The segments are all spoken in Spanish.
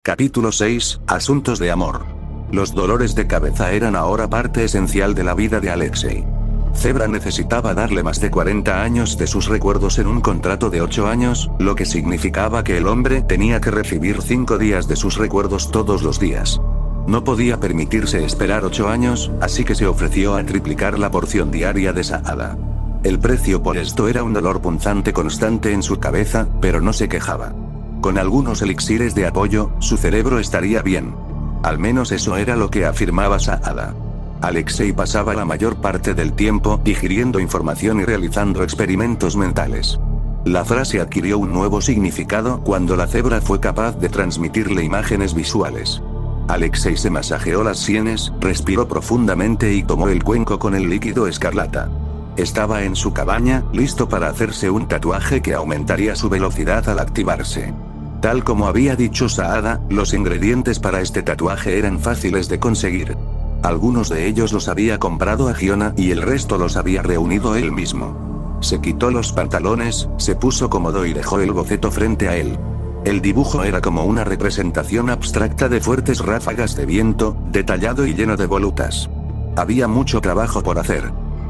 Capítulo 6. Asuntos de amor. Los dolores de cabeza eran ahora parte esencial de la vida de Alexei. Zebra necesitaba darle más de 40 años de sus recuerdos en un contrato de 8 años, lo que significaba que el hombre tenía que recibir 5 días de sus recuerdos todos los días. No podía permitirse esperar 8 años, así que se ofreció a triplicar la porción diaria de Saada. El precio por esto era un dolor punzante constante en su cabeza, pero no se quejaba. Con algunos elixires de apoyo, su cerebro estaría bien. Al menos eso era lo que afirmaba Saada. Alexei pasaba la mayor parte del tiempo digiriendo información y realizando experimentos mentales. La frase adquirió un nuevo significado cuando la cebra fue capaz de transmitirle imágenes visuales. Alexei se masajeó las sienes, respiró profundamente y tomó el cuenco con el líquido escarlata. Estaba en su cabaña, listo para hacerse un tatuaje que aumentaría su velocidad al activarse. Tal como había dicho Saada, los ingredientes para este tatuaje eran fáciles de conseguir. Algunos de ellos los había comprado a Giona y el resto los había reunido él mismo. Se quitó los pantalones, se puso cómodo y dejó el boceto frente a él. El dibujo era como una representación abstracta de fuertes ráfagas de viento, detallado y lleno de volutas. Había mucho trabajo por hacer.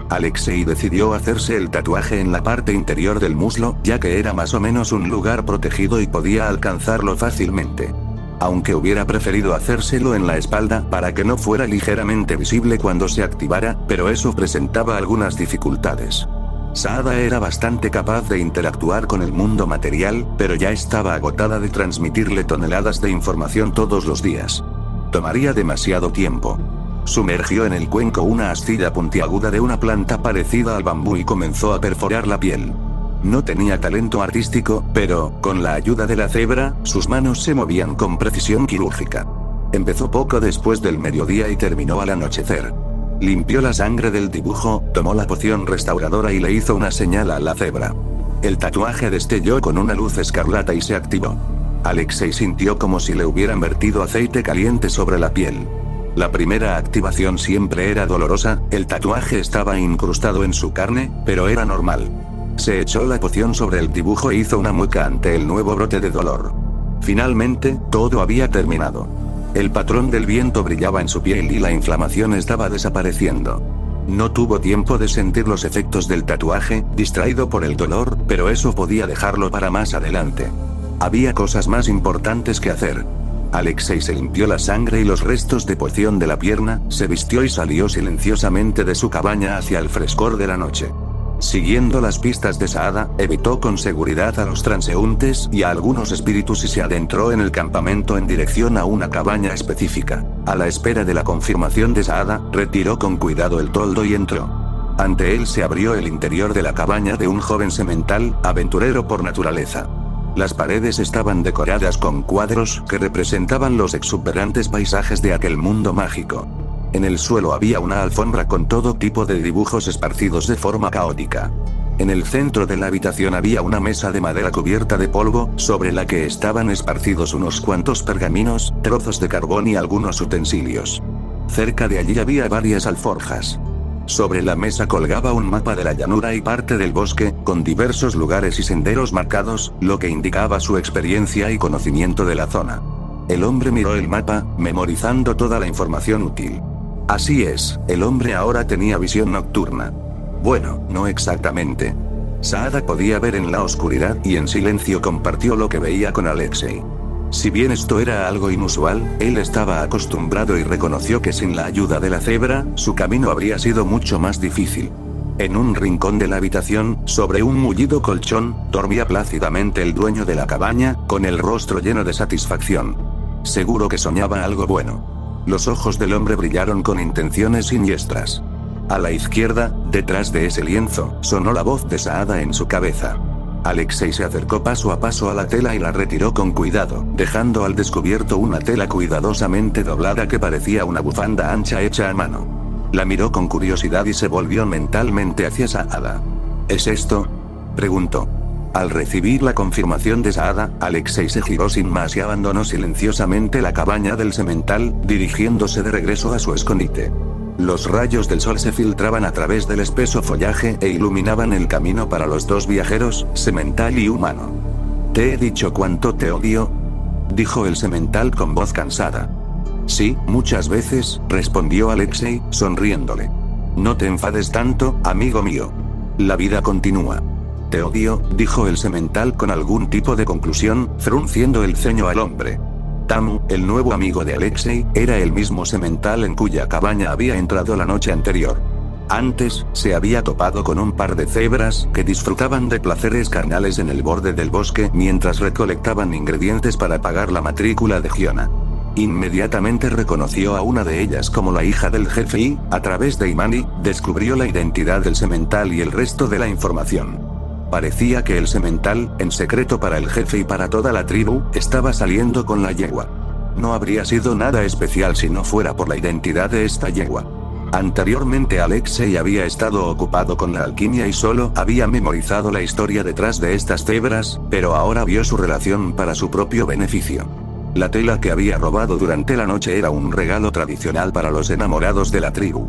Alexei decidió hacerse el tatuaje en la parte interior del muslo, ya que era más o menos un lugar protegido y podía alcanzarlo fácilmente. Aunque hubiera preferido hacérselo en la espalda para que no fuera ligeramente visible cuando se activara, pero eso presentaba algunas dificultades. Saada era bastante capaz de interactuar con el mundo material, pero ya estaba agotada de transmitirle toneladas de información todos los días. Tomaría demasiado tiempo. Sumergió en el cuenco una astilla puntiaguda de una planta parecida al bambú y comenzó a perforar la piel. No tenía talento artístico, pero, con la ayuda de la cebra, sus manos se movían con precisión quirúrgica. Empezó poco después del mediodía y terminó al anochecer. Limpió la sangre del dibujo, tomó la poción restauradora y le hizo una señal a la cebra. El tatuaje destelló con una luz escarlata y se activó. Alexei sintió como si le hubieran vertido aceite caliente sobre la piel. La primera activación siempre era dolorosa, el tatuaje estaba incrustado en su carne, pero era normal. Se echó la poción sobre el dibujo e hizo una mueca ante el nuevo brote de dolor. Finalmente, todo había terminado. El patrón del viento brillaba en su piel y la inflamación estaba desapareciendo. No tuvo tiempo de sentir los efectos del tatuaje, distraído por el dolor, pero eso podía dejarlo para más adelante. Había cosas más importantes que hacer. Alexei se limpió la sangre y los restos de poción de la pierna, se vistió y salió silenciosamente de su cabaña hacia el frescor de la noche. Siguiendo las pistas de Saada, evitó con seguridad a los transeúntes y a algunos espíritus y se adentró en el campamento en dirección a una cabaña específica. A la espera de la confirmación de Saada, retiró con cuidado el toldo y entró. Ante él se abrió el interior de la cabaña de un joven semental, aventurero por naturaleza. Las paredes estaban decoradas con cuadros que representaban los exuberantes paisajes de aquel mundo mágico. En el suelo había una alfombra con todo tipo de dibujos esparcidos de forma caótica. En el centro de la habitación había una mesa de madera cubierta de polvo, sobre la que estaban esparcidos unos cuantos pergaminos, trozos de carbón y algunos utensilios. Cerca de allí había varias alforjas. Sobre la mesa colgaba un mapa de la llanura y parte del bosque, con diversos lugares y senderos marcados, lo que indicaba su experiencia y conocimiento de la zona. El hombre miró el mapa, memorizando toda la información útil. Así es, el hombre ahora tenía visión nocturna. Bueno, no exactamente. Saada podía ver en la oscuridad y en silencio compartió lo que veía con Alexei. Si bien esto era algo inusual, él estaba acostumbrado y reconoció que sin la ayuda de la cebra, su camino habría sido mucho más difícil. En un rincón de la habitación, sobre un mullido colchón, dormía plácidamente el dueño de la cabaña, con el rostro lleno de satisfacción. Seguro que soñaba algo bueno. Los ojos del hombre brillaron con intenciones siniestras. A la izquierda, detrás de ese lienzo, sonó la voz de Saada en su cabeza. Alexei se acercó paso a paso a la tela y la retiró con cuidado, dejando al descubierto una tela cuidadosamente doblada que parecía una bufanda ancha hecha a mano. La miró con curiosidad y se volvió mentalmente hacia Saada. ¿Es esto?, preguntó. Al recibir la confirmación de Saada, Alexei se giró sin más y abandonó silenciosamente la cabaña del semental, dirigiéndose de regreso a su escondite. Los rayos del sol se filtraban a través del espeso follaje e iluminaban el camino para los dos viajeros, semental y humano. ¿Te he dicho cuánto te odio? dijo el semental con voz cansada. Sí, muchas veces, respondió Alexei, sonriéndole. No te enfades tanto, amigo mío. La vida continúa. Te odio, dijo el semental con algún tipo de conclusión, frunciendo el ceño al hombre. Tamu, el nuevo amigo de Alexei, era el mismo semental en cuya cabaña había entrado la noche anterior. Antes, se había topado con un par de cebras que disfrutaban de placeres carnales en el borde del bosque mientras recolectaban ingredientes para pagar la matrícula de Giona. Inmediatamente reconoció a una de ellas como la hija del jefe y, a través de Imani, descubrió la identidad del semental y el resto de la información. Parecía que el semental, en secreto para el jefe y para toda la tribu, estaba saliendo con la yegua. No habría sido nada especial si no fuera por la identidad de esta yegua. Anteriormente Alexei había estado ocupado con la alquimia y solo había memorizado la historia detrás de estas cebras, pero ahora vio su relación para su propio beneficio. La tela que había robado durante la noche era un regalo tradicional para los enamorados de la tribu.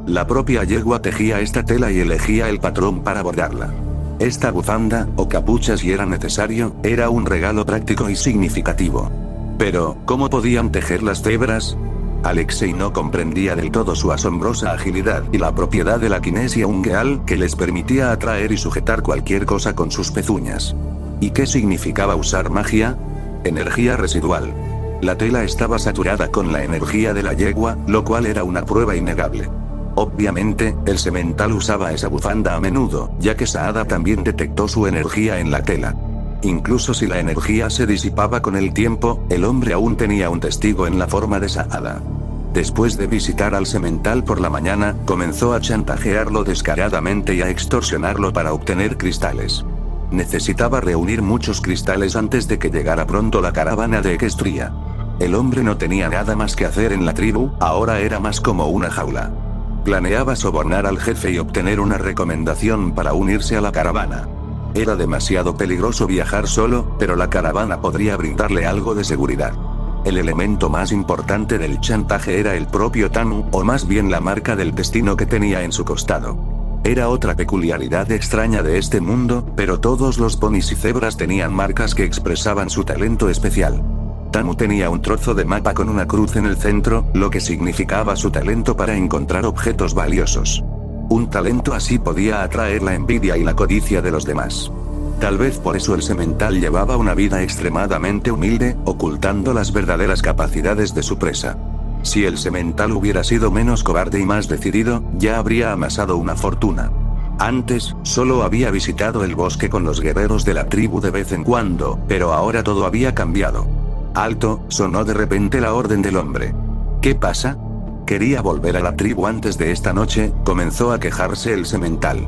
La propia yegua tejía esta tela y elegía el patrón para bordarla. Esta bufanda, o capucha si era necesario, era un regalo práctico y significativo. Pero, ¿cómo podían tejer las cebras? Alexei no comprendía del todo su asombrosa agilidad y la propiedad de la kinesia ungueal que les permitía atraer y sujetar cualquier cosa con sus pezuñas. ¿Y qué significaba usar magia? Energía residual. La tela estaba saturada con la energía de la yegua, lo cual era una prueba innegable. Obviamente, el semental usaba esa bufanda a menudo, ya que Saada también detectó su energía en la tela. Incluso si la energía se disipaba con el tiempo, el hombre aún tenía un testigo en la forma de Saada. Después de visitar al semental por la mañana, comenzó a chantajearlo descaradamente y a extorsionarlo para obtener cristales. Necesitaba reunir muchos cristales antes de que llegara pronto la caravana de Equestria. El hombre no tenía nada más que hacer en la tribu, ahora era más como una jaula. Planeaba sobornar al jefe y obtener una recomendación para unirse a la caravana. Era demasiado peligroso viajar solo, pero la caravana podría brindarle algo de seguridad. El elemento más importante del chantaje era el propio Tamu, o más bien la marca del destino que tenía en su costado. Era otra peculiaridad extraña de este mundo, pero todos los ponis y cebras tenían marcas que expresaban su talento especial. Tamu tenía un trozo de mapa con una cruz en el centro, lo que significaba su talento para encontrar objetos valiosos. Un talento así podía atraer la envidia y la codicia de los demás. Tal vez por eso el semental llevaba una vida extremadamente humilde, ocultando las verdaderas capacidades de su presa. Si el semental hubiera sido menos cobarde y más decidido, ya habría amasado una fortuna. Antes, solo había visitado el bosque con los guerreros de la tribu de vez en cuando, pero ahora todo había cambiado. Alto, sonó de repente la orden del hombre. ¿Qué pasa? Quería volver a la tribu antes de esta noche, comenzó a quejarse el semental.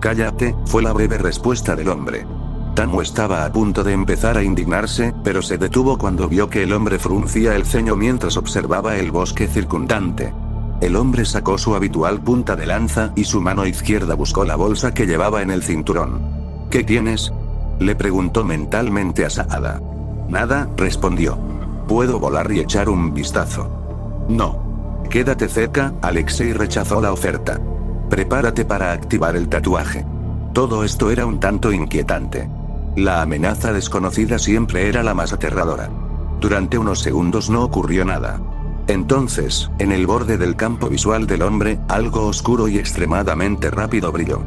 Cállate, fue la breve respuesta del hombre. Tamu estaba a punto de empezar a indignarse, pero se detuvo cuando vio que el hombre fruncía el ceño mientras observaba el bosque circundante. El hombre sacó su habitual punta de lanza y su mano izquierda buscó la bolsa que llevaba en el cinturón. ¿Qué tienes? Le preguntó mentalmente a Saada. Nada, respondió. Puedo volar y echar un vistazo. No. Quédate cerca, Alexei rechazó la oferta. Prepárate para activar el tatuaje. Todo esto era un tanto inquietante. La amenaza desconocida siempre era la más aterradora. Durante unos segundos no ocurrió nada. Entonces, en el borde del campo visual del hombre, algo oscuro y extremadamente rápido brilló.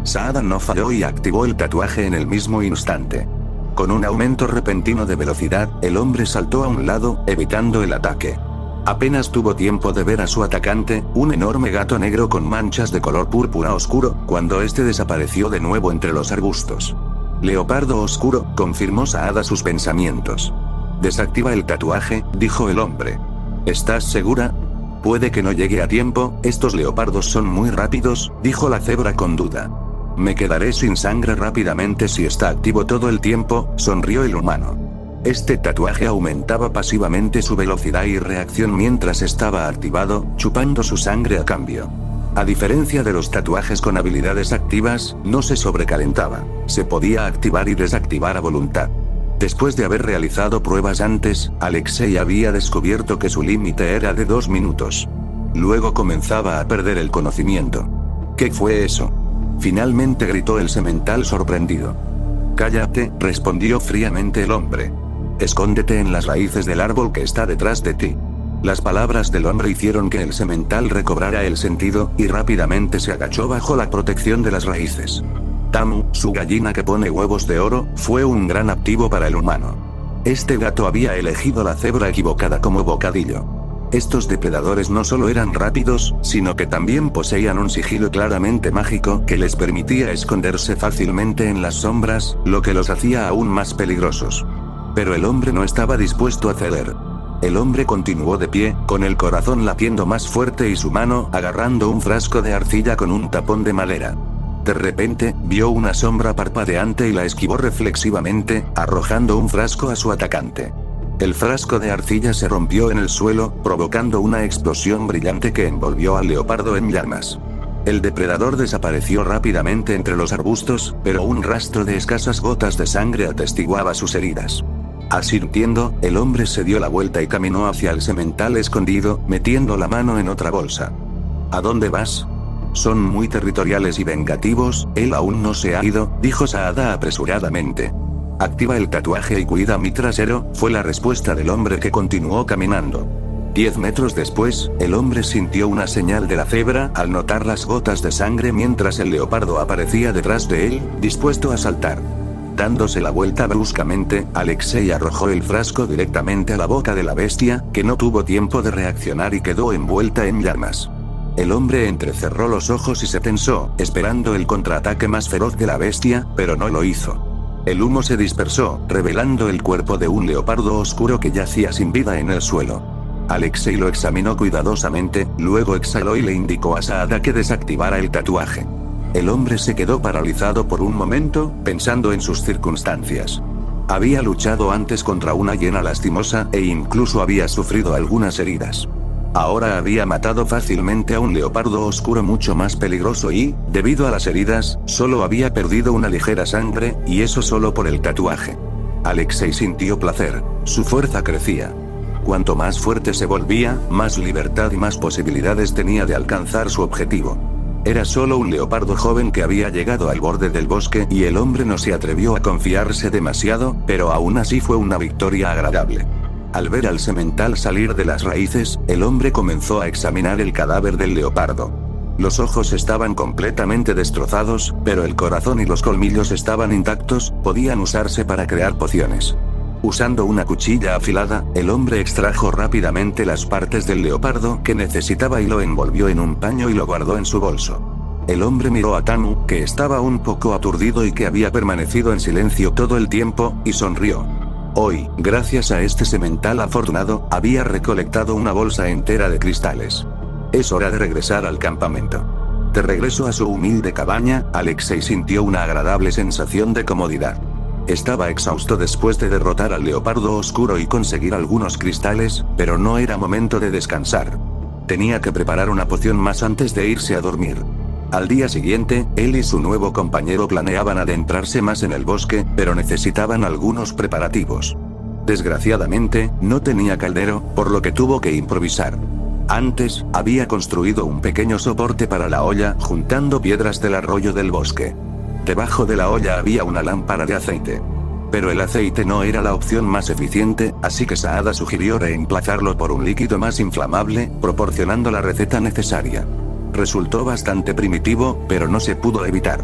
Saada no falló y activó el tatuaje en el mismo instante. Con un aumento repentino de velocidad, el hombre saltó a un lado, evitando el ataque. Apenas tuvo tiempo de ver a su atacante, un enorme gato negro con manchas de color púrpura oscuro, cuando este desapareció de nuevo entre los arbustos. Leopardo oscuro, confirmó Saada sus pensamientos. Desactiva el tatuaje, dijo el hombre. ¿Estás segura? Puede que no llegue a tiempo, estos leopardos son muy rápidos, dijo la cebra con duda. Me quedaré sin sangre rápidamente si está activo todo el tiempo, sonrió el humano. Este tatuaje aumentaba pasivamente su velocidad y reacción mientras estaba activado, chupando su sangre a cambio. A diferencia de los tatuajes con habilidades activas, no se sobrecalentaba, se podía activar y desactivar a voluntad. Después de haber realizado pruebas antes, Alexei había descubierto que su límite era de 2 minutos. Luego comenzaba a perder el conocimiento. ¿Qué fue eso? Finalmente gritó el semental sorprendido. Cállate, respondió fríamente el hombre. escóndete en las raíces del árbol que está detrás de ti. Las palabras del hombre hicieron que el semental recobrara el sentido, y rápidamente se agachó bajo la protección de las raíces. Tamu, su gallina que pone huevos de oro, fue un gran activo para el humano. Este gato había elegido la cebra equivocada como bocadillo. Estos depredadores no solo eran rápidos, sino que también poseían un sigilo claramente mágico que les permitía esconderse fácilmente en las sombras, lo que los hacía aún más peligrosos. Pero el hombre no estaba dispuesto a ceder. El hombre continuó de pie, con el corazón latiendo más fuerte y su mano agarrando un frasco de arcilla con un tapón de madera. De repente, vio una sombra parpadeante y la esquivó reflexivamente, arrojando un frasco a su atacante. El frasco de arcilla se rompió en el suelo, provocando una explosión brillante que envolvió al leopardo en llamas. El depredador desapareció rápidamente entre los arbustos, pero un rastro de escasas gotas de sangre atestiguaba sus heridas. Asintiendo, el hombre se dio la vuelta y caminó hacia el semental escondido, metiendo la mano en otra bolsa. ¿A dónde vas? Son muy territoriales y vengativos, él aún no se ha ido, dijo Saada apresuradamente. Activa el tatuaje y cuida mi trasero, fue la respuesta del hombre que continuó caminando. 10 metros después, el hombre sintió una señal de la cebra al notar las gotas de sangre mientras el leopardo aparecía detrás de él, dispuesto a saltar. Dándose la vuelta bruscamente, Alexei arrojó el frasco directamente a la boca de la bestia, que no tuvo tiempo de reaccionar y quedó envuelta en llamas. El hombre entrecerró los ojos y se tensó, esperando el contraataque más feroz de la bestia, pero no lo hizo. El humo se dispersó, revelando el cuerpo de un leopardo oscuro que yacía sin vida en el suelo. Alexei lo examinó cuidadosamente, luego exhaló y le indicó a Saada que desactivara el tatuaje. El hombre se quedó paralizado por un momento, pensando en sus circunstancias. Había luchado antes contra una hiena lastimosa, e incluso había sufrido algunas heridas. Ahora había matado fácilmente a un leopardo oscuro mucho más peligroso y, debido a las heridas, solo había perdido una ligera sangre, y eso solo por el tatuaje. Alexei sintió placer, su fuerza crecía. Cuanto más fuerte se volvía, más libertad y más posibilidades tenía de alcanzar su objetivo. Era solo un leopardo joven que había llegado al borde del bosque y el hombre no se atrevió a confiarse demasiado, pero aún así fue una victoria agradable. Al ver al semental salir de las raíces, el hombre comenzó a examinar el cadáver del leopardo. Los ojos estaban completamente destrozados, pero el corazón y los colmillos estaban intactos, podían usarse para crear pociones. Usando una cuchilla afilada, el hombre extrajo rápidamente las partes del leopardo que necesitaba y lo envolvió en un paño y lo guardó en su bolso. El hombre miró a Tamu, que estaba un poco aturdido y que había permanecido en silencio todo el tiempo, y sonrió. Hoy, gracias a este semental afortunado, había recolectado una bolsa entera de cristales. Es hora de regresar al campamento. De regreso a su humilde cabaña, Alexei sintió una agradable sensación de comodidad. Estaba exhausto después de derrotar al leopardo oscuro y conseguir algunos cristales, pero no era momento de descansar. Tenía que preparar una poción más antes de irse a dormir. Al día siguiente, él y su nuevo compañero planeaban adentrarse más en el bosque, pero necesitaban algunos preparativos. Desgraciadamente, no tenía caldero, por lo que tuvo que improvisar. Antes, había construido un pequeño soporte para la olla, juntando piedras del arroyo del bosque. Debajo de la olla había una lámpara de aceite. Pero el aceite no era la opción más eficiente, así que Saada sugirió reemplazarlo por un líquido más inflamable, proporcionando la receta necesaria. Resultó bastante primitivo, pero no se pudo evitar.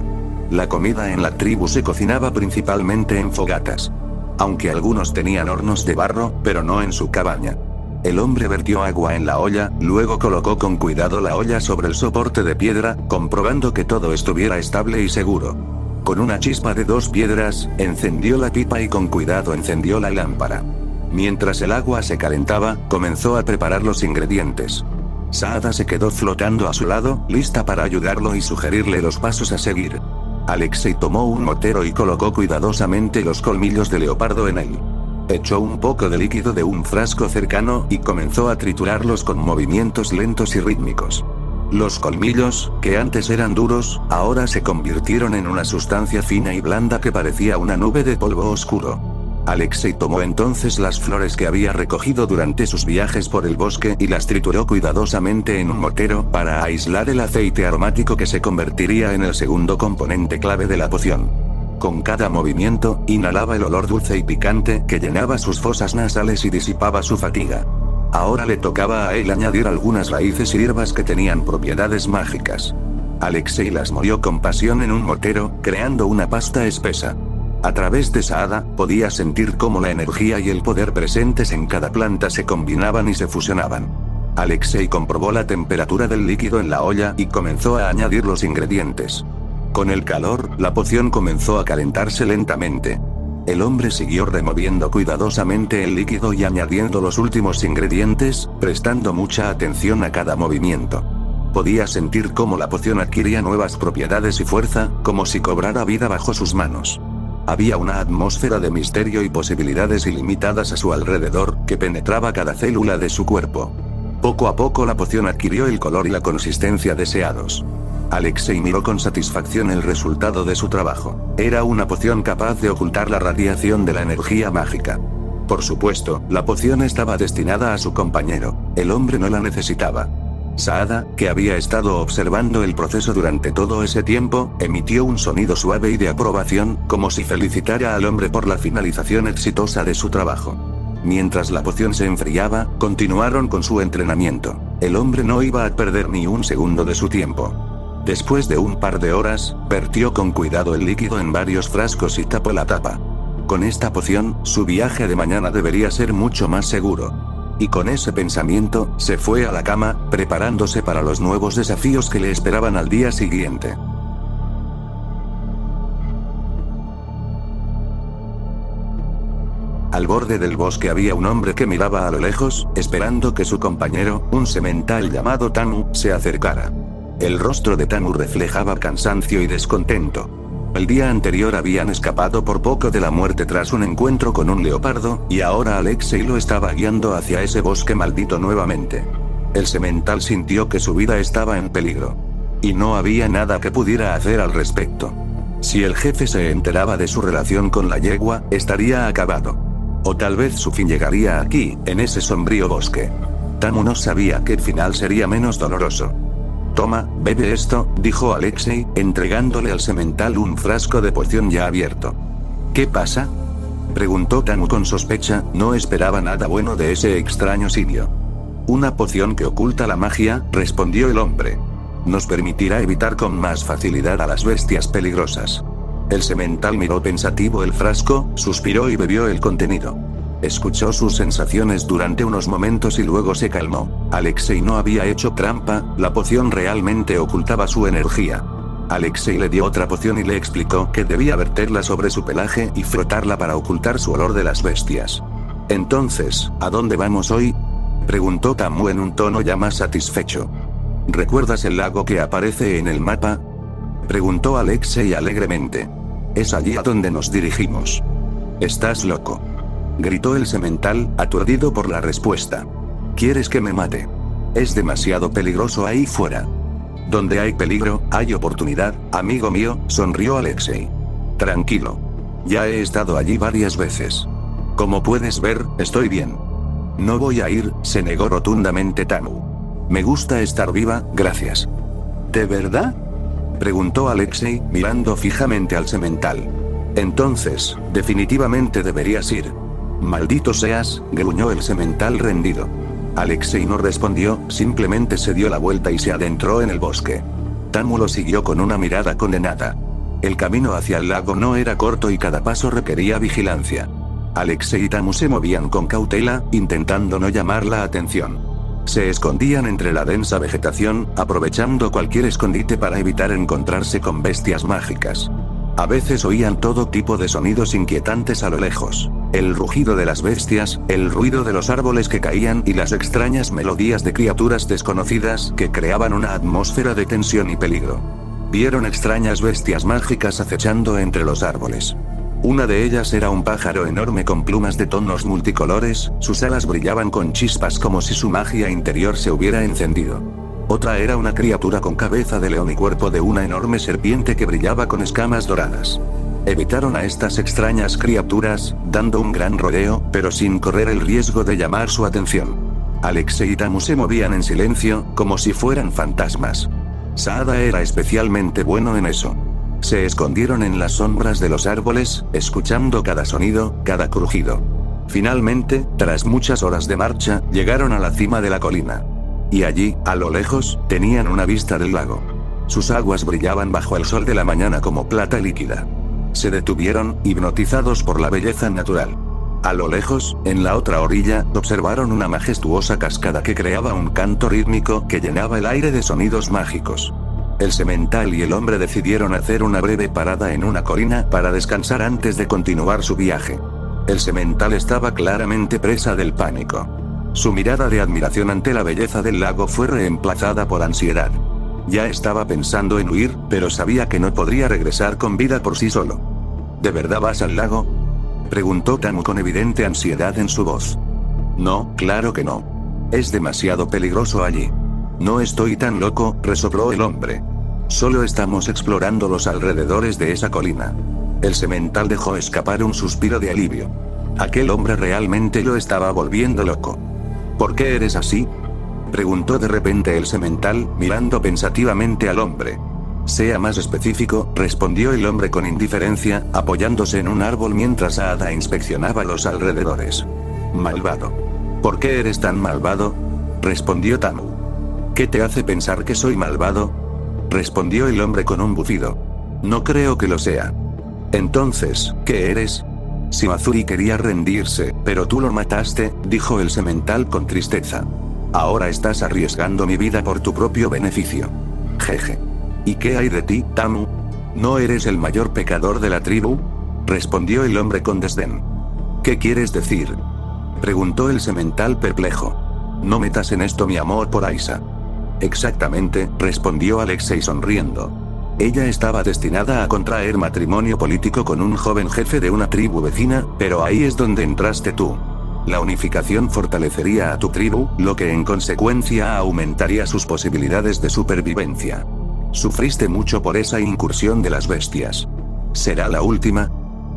La comida en la tribu se cocinaba principalmente en fogatas. Aunque algunos tenían hornos de barro, pero no en su cabaña. El hombre vertió agua en la olla, luego colocó con cuidado la olla sobre el soporte de piedra, comprobando que todo estuviera estable y seguro. Con una chispa de 2 piedras, encendió la pipa y con cuidado encendió la lámpara. Mientras el agua se calentaba, comenzó a preparar los ingredientes. Saada se quedó flotando a su lado, lista para ayudarlo y sugerirle los pasos a seguir. Alexei tomó un mortero y colocó cuidadosamente los colmillos de leopardo en él. Echó un poco de líquido de un frasco cercano y comenzó a triturarlos con movimientos lentos y rítmicos. Los colmillos, que antes eran duros, ahora se convirtieron en una sustancia fina y blanda que parecía una nube de polvo oscuro. Alexei tomó entonces las flores que había recogido durante sus viajes por el bosque y las trituró cuidadosamente en un mortero para aislar el aceite aromático que se convertiría en el segundo componente clave de la poción. Con cada movimiento, inhalaba el olor dulce y picante que llenaba sus fosas nasales y disipaba su fatiga. Ahora le tocaba a él añadir algunas raíces y hierbas que tenían propiedades mágicas. Alexei las molió con pasión en un mortero, creando una pasta espesa. A través de Saada, podía sentir cómo la energía y el poder presentes en cada planta se combinaban y se fusionaban. Alexei comprobó la temperatura del líquido en la olla y comenzó a añadir los ingredientes. Con el calor, la poción comenzó a calentarse lentamente. El hombre siguió removiendo cuidadosamente el líquido y añadiendo los últimos ingredientes, prestando mucha atención a cada movimiento. Podía sentir cómo la poción adquiría nuevas propiedades y fuerza, como si cobrara vida bajo sus manos. Había una atmósfera de misterio y posibilidades ilimitadas a su alrededor, que penetraba cada célula de su cuerpo. Poco a poco la poción adquirió el color y la consistencia deseados. Alexei miró con satisfacción el resultado de su trabajo. Era una poción capaz de ocultar la radiación de la energía mágica. Por supuesto, la poción estaba destinada a su compañero. El hombre no la necesitaba. Saada, que había estado observando el proceso durante todo ese tiempo, emitió un sonido suave y de aprobación, como si felicitara al hombre por la finalización exitosa de su trabajo. Mientras la poción se enfriaba, continuaron con su entrenamiento. El hombre no iba a perder ni un segundo de su tiempo. Después de un par de horas, vertió con cuidado el líquido en varios frascos y tapó la tapa. Con esta poción, su viaje de mañana debería ser mucho más seguro. Y con ese pensamiento, se fue a la cama, preparándose para los nuevos desafíos que le esperaban al día siguiente. Al borde del bosque había un hombre que miraba a lo lejos, esperando que su compañero, un semental llamado Tamu, se acercara. El rostro de Tamu reflejaba cansancio y descontento. El día anterior habían escapado por poco de la muerte tras un encuentro con un leopardo, y ahora Alexei lo estaba guiando hacia ese bosque maldito nuevamente. El semental sintió que su vida estaba en peligro. Y no había nada que pudiera hacer al respecto. Si el jefe se enteraba de su relación con la yegua, estaría acabado. O tal vez su fin llegaría aquí, en ese sombrío bosque. Tamu no sabía qué final sería menos doloroso. Toma, bebe esto, dijo Alexei, entregándole al semental un frasco de poción ya abierto. ¿Qué pasa?, preguntó Tamu con sospecha, no esperaba nada bueno de ese extraño simio. Una poción que oculta la magia, respondió el hombre. Nos permitirá evitar con más facilidad a las bestias peligrosas. El semental miró pensativo el frasco, suspiró y bebió el contenido. Escuchó sus sensaciones durante unos momentos y luego se calmó. Alexei no había hecho trampa, la poción realmente ocultaba su energía. Alexei le dio otra poción y le explicó que debía verterla sobre su pelaje y frotarla para ocultar su olor de las bestias. Entonces, ¿a dónde vamos hoy?, preguntó Tamu en un tono ya más satisfecho. ¿Recuerdas el lago que aparece en el mapa?, preguntó Alexei alegremente. Es allí a donde nos dirigimos. ¿Estás loco?, gritó el semental, aturdido por la respuesta. ¿Quieres que me mate? Es demasiado peligroso ahí fuera. Donde hay peligro, hay oportunidad, amigo mío, sonrió Alexei. Tranquilo. Ya he estado allí varias veces. Como puedes ver, estoy bien. No voy a ir, se negó rotundamente Tamu. Me gusta estar viva, gracias. ¿De verdad?, preguntó Alexei, mirando fijamente al semental. Entonces, definitivamente deberías ir. Maldito seas, gruñó el semental rendido. Alexei no respondió, simplemente se dio la vuelta y se adentró en el bosque. Tamu lo siguió con una mirada condenada. El camino hacia el lago no era corto y cada paso requería vigilancia. Alexei y Tamu se movían con cautela, intentando no llamar la atención. Se escondían entre la densa vegetación, aprovechando cualquier escondite para evitar encontrarse con bestias mágicas. A veces oían todo tipo de sonidos inquietantes a lo lejos. El rugido de las bestias, el ruido de los árboles que caían y las extrañas melodías de criaturas desconocidas que creaban una atmósfera de tensión y peligro. Vieron extrañas bestias mágicas acechando entre los árboles. Una de ellas era un pájaro enorme con plumas de tonos multicolores, sus alas brillaban con chispas como si su magia interior se hubiera encendido. Otra era una criatura con cabeza de león y cuerpo de una enorme serpiente que brillaba con escamas doradas. Evitaron a estas extrañas criaturas, dando un gran rodeo, pero sin correr el riesgo de llamar su atención. Alexei y Tamu se movían en silencio, como si fueran fantasmas. Saada era especialmente bueno en eso. Se escondieron en las sombras de los árboles, escuchando cada sonido, cada crujido. Finalmente, tras muchas horas de marcha, llegaron a la cima de la colina. Y allí, a lo lejos, tenían una vista del lago. Sus aguas brillaban bajo el sol de la mañana como plata líquida. Se detuvieron, hipnotizados por la belleza natural. A lo lejos, en la otra orilla, observaron una majestuosa cascada que creaba un canto rítmico que llenaba el aire de sonidos mágicos. El semental y el hombre decidieron hacer una breve parada en una colina para descansar antes de continuar su viaje. El semental estaba claramente presa del pánico. Su mirada de admiración ante la belleza del lago fue reemplazada por ansiedad. Ya estaba pensando en huir, pero sabía que no podría regresar con vida por sí solo. ¿De verdad vas al lago?, preguntó Tamu con evidente ansiedad en su voz. No, claro que no. Es demasiado peligroso allí. No estoy tan loco, resopló el hombre. Solo estamos explorando los alrededores de esa colina. El semental dejó escapar un suspiro de alivio. Aquel hombre realmente lo estaba volviendo loco. ¿Por qué eres así?, preguntó de repente el semental, mirando pensativamente al hombre. Sea más específico, respondió el hombre con indiferencia, apoyándose en un árbol mientras Ada inspeccionaba los alrededores. Malvado. ¿Por qué eres tan malvado?, respondió Tamu. ¿Qué te hace pensar que soy malvado?, respondió el hombre con un bufido. No creo que lo sea. Entonces, ¿qué eres? Shimazuri quería rendirse, pero tú lo mataste, dijo el semental con tristeza. Ahora estás arriesgando mi vida por tu propio beneficio. Jeje. ¿Y qué hay de ti, Tamu? ¿No eres el mayor pecador de la tribu?, respondió el hombre con desdén. ¿Qué quieres decir?, preguntó el semental perplejo. No metas en esto mi amor por Aisa. Exactamente, respondió Alexei sonriendo. Ella estaba destinada a contraer matrimonio político con un joven jefe de una tribu vecina, pero ahí es donde entraste tú. La unificación fortalecería a tu tribu, lo que en consecuencia aumentaría sus posibilidades de supervivencia. Sufriste mucho por esa incursión de las bestias. ¿Será la última?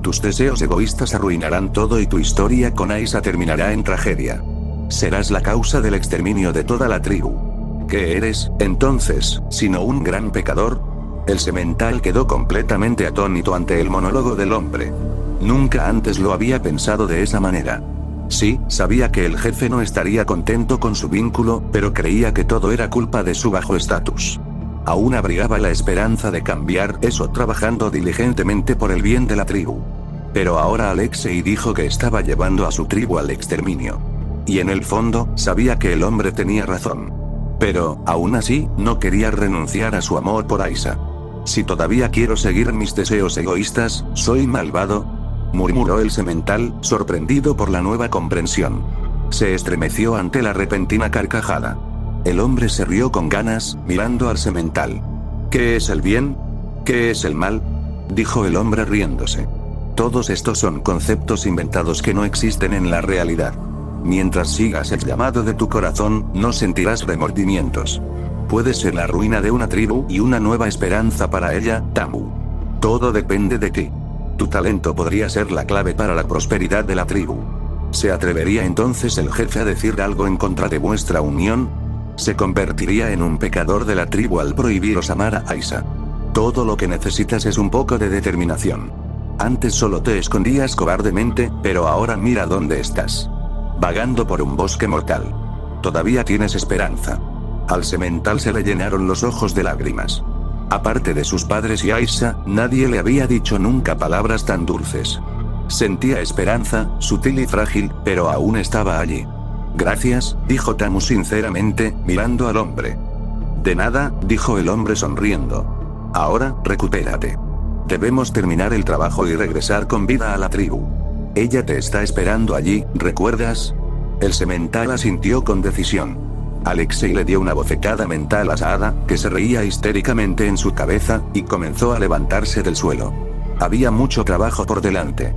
Tus deseos egoístas arruinarán todo y tu historia con Aisa terminará en tragedia. Serás la causa del exterminio de toda la tribu. ¿Qué eres, entonces, sino un gran pecador? El semental quedó completamente atónito ante el monólogo del hombre. Nunca antes lo había pensado de esa manera. Sí, sabía que el jefe no estaría contento con su vínculo, pero creía que todo era culpa de su bajo estatus. Aún abrigaba la esperanza de cambiar eso trabajando diligentemente por el bien de la tribu. Pero ahora Alexei dijo que estaba llevando a su tribu al exterminio. Y en el fondo, sabía que el hombre tenía razón. Pero, aún así, no quería renunciar a su amor por Aisa. Si todavía quiero seguir mis deseos egoístas, ¿soy malvado?, murmuró el semental, sorprendido por la nueva comprensión. Se estremeció ante la repentina carcajada. El hombre se rió con ganas, mirando al semental. ¿Qué es el bien? ¿Qué es el mal?, dijo el hombre riéndose. Todos estos son conceptos inventados que no existen en la realidad. Mientras sigas el llamado de tu corazón, no sentirás remordimientos. Puede ser la ruina de una tribu y una nueva esperanza para ella, Tamu. Todo depende de ti. Tu talento podría ser la clave para la prosperidad de la tribu. ¿Se atrevería entonces el jefe a decir algo en contra de vuestra unión? Se convertiría en un pecador de la tribu al prohibiros amar a Aisa. Todo lo que necesitas es un poco de determinación. Antes solo te escondías cobardemente, pero ahora mira dónde estás. Vagando por un bosque mortal. Todavía tienes esperanza. Al semental se le llenaron los ojos de lágrimas. Aparte de sus padres y Aisa, nadie le había dicho nunca palabras tan dulces. Sentía esperanza, sutil y frágil, pero aún estaba allí. Gracias, dijo Tamu sinceramente, mirando al hombre. De nada, dijo el hombre sonriendo. Ahora, recupérate. Debemos terminar el trabajo y regresar con vida a la tribu. Ella te está esperando allí, ¿recuerdas? El semental asintió con decisión. Alexei le dio una bofetada mental a Saada, que se reía histéricamente en su cabeza, y comenzó a levantarse del suelo. Había mucho trabajo por delante.